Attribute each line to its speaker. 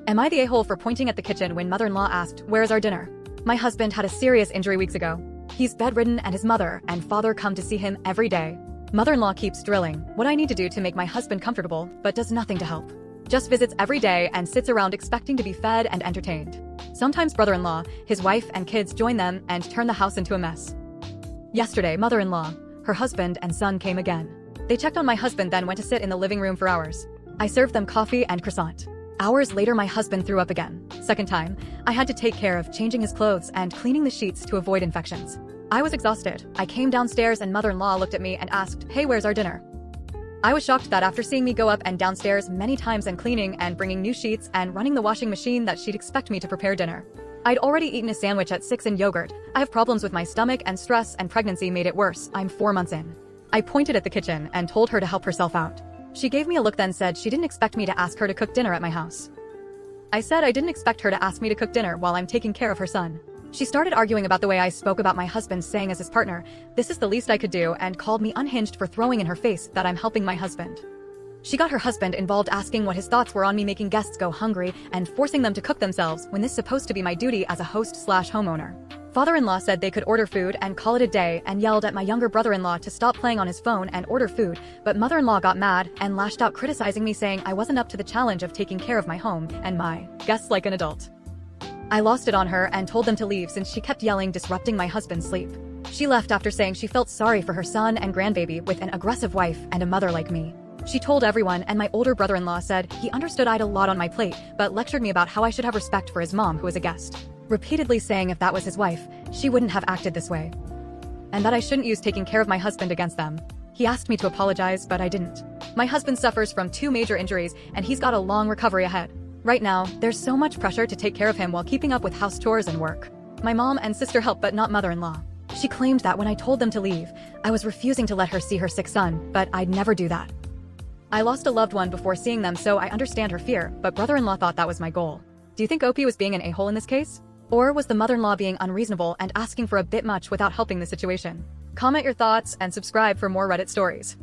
Speaker 1: Am I the a-hole for pointing at the kitchen when mother-in-law asked, "Where's our dinner?" My husband had a serious injury weeks ago. He's bedridden and his mother and father come to see him every day. Mother-in-law keeps drilling what I need to do to make my husband comfortable, but does nothing to help. Just visits every day and sits around expecting to be fed and entertained. Sometimes brother-in-law, his wife and kids join them and turn the house into a mess. Yesterday, mother-in-law, her husband and son came again. They checked on my husband, then went to sit in the living room for hours. I served them coffee and croissant. Hours later, my husband threw up again. Second time, I had to take care of changing his clothes and cleaning the sheets to avoid infections. I was exhausted. I came downstairs and mother-in-law looked at me and asked, "Hey, where's our dinner?" I was shocked that after seeing me go up and downstairs many times and cleaning and bringing new sheets and running the washing machine that she'd expect me to prepare dinner. I'd already eaten a sandwich at 6 and yogurt. I have problems with my stomach and stress and pregnancy made it worse. I'm 4 months in. I pointed at the kitchen and told her to help herself out. She gave me a look then said she didn't expect me to ask her to cook dinner at my house. I said I didn't expect her to ask me to cook dinner while I'm taking care of her son. She started arguing about the way I spoke about my husband, saying as his partner, "This is the least I could do," and called me unhinged for throwing in her face that I'm helping my husband. She got her husband involved, asking what his thoughts were on me making guests go hungry and forcing them to cook themselves when this is supposed to be my duty as a host/homeowner. Father-in-law said they could order food and call it a day and yelled at my younger brother-in-law to stop playing on his phone and order food, but mother-in-law got mad and lashed out, criticizing me, saying I wasn't up to the challenge of taking care of my home and my guests like an adult. I lost it on her and told them to leave since she kept yelling, disrupting my husband's sleep. She left after saying she felt sorry for her son and grandbaby with an aggressive wife and a mother like me. She told everyone, and my older brother-in-law said he understood I'd a lot on my plate, but lectured me about how I should have respect for his mom, who was a guest, repeatedly saying if that was his wife, she wouldn't have acted this way, and that I shouldn't use taking care of my husband against them. He asked me to apologize, but I didn't. My husband suffers from 2 major injuries, and he's got a long recovery ahead. Right now, there's so much pressure to take care of him while keeping up with house chores and work. My mom and sister help, but not mother-in-law. She claimed that when I told them to leave, I was refusing to let her see her sick son, but I'd never do that. I lost a loved one before seeing them, so I understand her fear, but brother-in-law thought that was my goal. Do you think OP was being an a-hole in this case? Or was the mother-in-law being unreasonable and asking for a bit much without helping the situation? Comment your thoughts and subscribe for more Reddit stories.